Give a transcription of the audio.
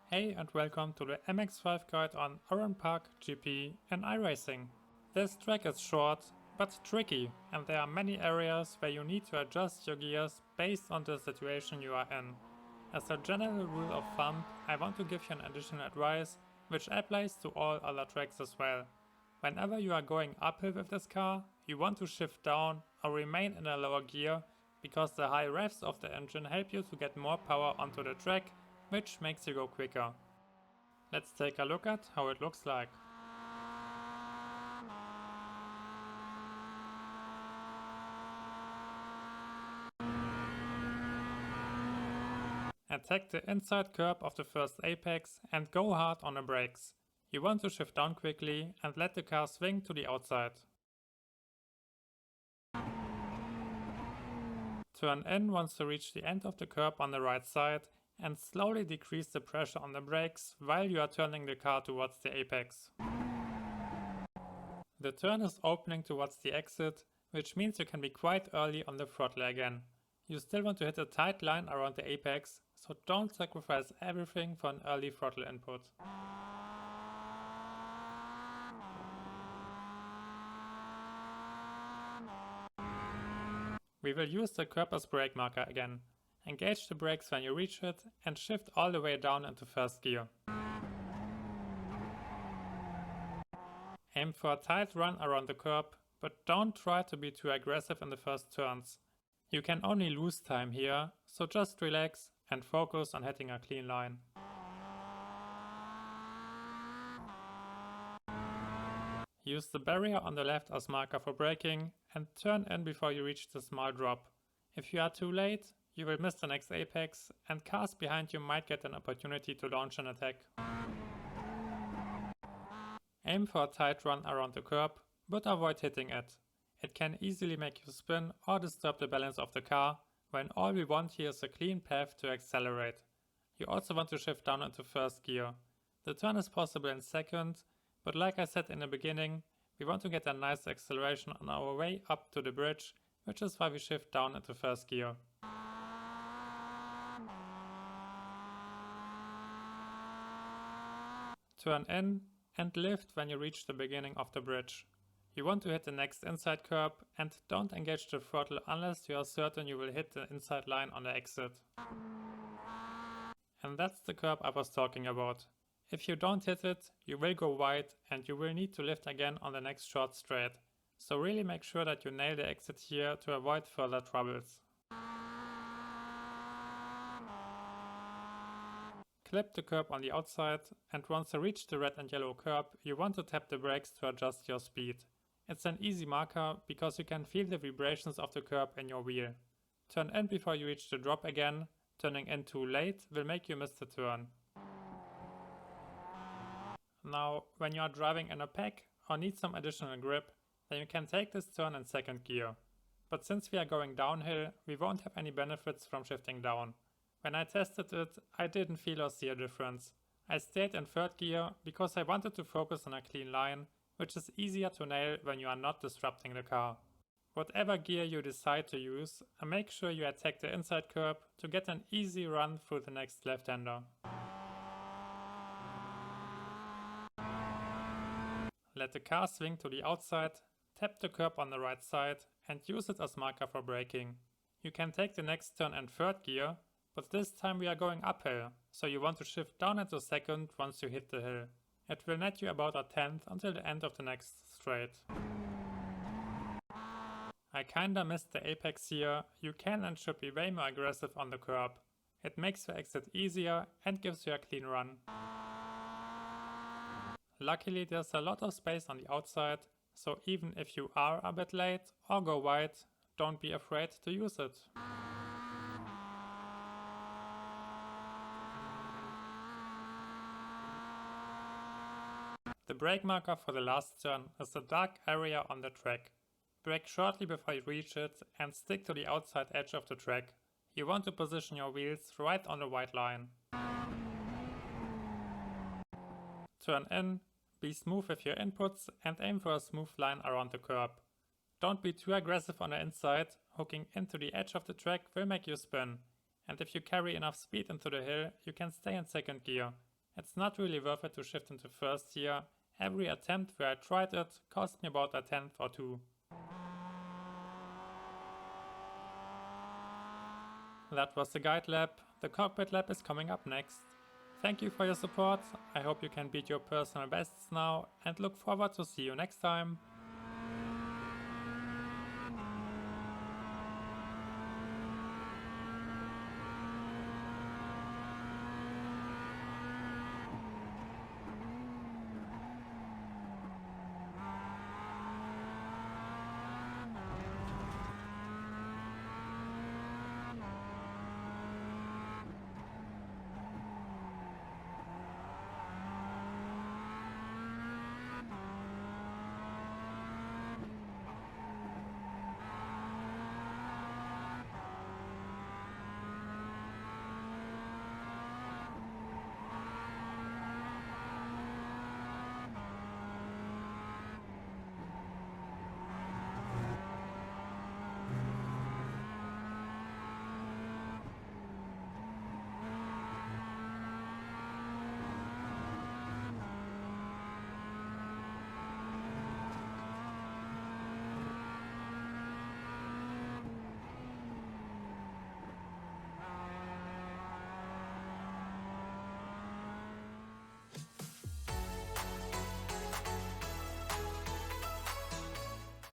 Hey and welcome to the MX-5 guide on Oran Park GP and iRacing. This track is short but tricky, and there are many areas where you need to adjust your gears based on the situation you are in. As a general rule of thumb, I want to give you an additional advice which applies to all other tracks as well. Whenever you are going uphill with this car, you want to shift down or remain in a lower gear because the high revs of the engine help you to get more power onto the track, which makes you go quicker. Let's take a look at how it looks like. Attack the inside curb of the first apex and go hard on the brakes. You want to shift down quickly and let the car swing to the outside. Turn in once you reach the end of the curb on the right side and slowly decrease the pressure on the brakes while you are turning the car towards the apex. The turn is opening towards the exit, which means you can be quite early on the throttle again. You still want to hit a tight line around the apex, so don't sacrifice everything for an early throttle input. We will use the curb as brake marker again. Engage the brakes when you reach it and shift all the way down into first gear. Aim for a tight run around the curb, but don't try to be too aggressive in the first turns. You can only lose time here, so just relax and focus on hitting a clean line. Use the barrier on the left as marker for braking and turn in before you reach the small drop. If you are too late, you will miss the next apex and cars behind you might get an opportunity to launch an attack. Aim for a tight run around the curb, but avoid hitting it. It can easily make you spin or disturb the balance of the car, when all we want here is a clean path to accelerate. You also want to shift down into first gear. The turn is possible in second, but like I said in the beginning, we want to get a nice acceleration on our way up to the bridge, which is why we shift down into first gear. Turn in and lift when you reach the beginning of the bridge. You want to hit the next inside curb and don't engage the throttle unless you are certain you will hit the inside line on the exit. And that's the curb I was talking about. If you don't hit it, you will go wide and you will need to lift again on the next short straight. So really make sure that you nail the exit here to avoid further troubles. Clip the curb on the outside, and once you reach the red and yellow curb, you want to tap the brakes to adjust your speed. It's an easy marker because you can feel the vibrations of the curb in your wheel. Turn in before you reach the drop again. Turning in too late will make you miss the turn. Now, when you are driving in a pack or need some additional grip, then you can take this turn in second gear. But since we are going downhill, we won't have any benefits from shifting down. When I tested it, I didn't feel or see a difference. I stayed in third gear because I wanted to focus on a clean line, which is easier to nail when you are not disrupting the car. Whatever gear you decide to use, make sure you attack the inside curb to get an easy run through the next left-hander. Let the car swing to the outside, tap the curb on the right side and use it as marker for braking. You can take the next turn in third gear, but this time we are going uphill, so you want to shift down into second once you hit the hill. It will net you about a tenth until the end of the next straight. I kinda missed the apex here. You can and should be way more aggressive on the curb. It makes your exit easier and gives you a clean run. Luckily there's a lot of space on the outside, so even if you are a bit late or go wide, don't be afraid to use it. The brake marker for the last turn is the dark area on the track. Brake shortly before you reach it and stick to the outside edge of the track. You want to position your wheels right on the white line. Turn in, be smooth with your inputs and aim for a smooth line around the curb. Don't be too aggressive on the inside, hooking into the edge of the track will make you spin. And if you carry enough speed into the hill, you can stay in second gear. It's not really worth it to shift into first here. Every attempt where I tried it cost me about a tenth or two. That was the guide lap. The cockpit lap is coming up next. Thank you for your support. I hope you can beat your personal bests now and look forward to see you next time.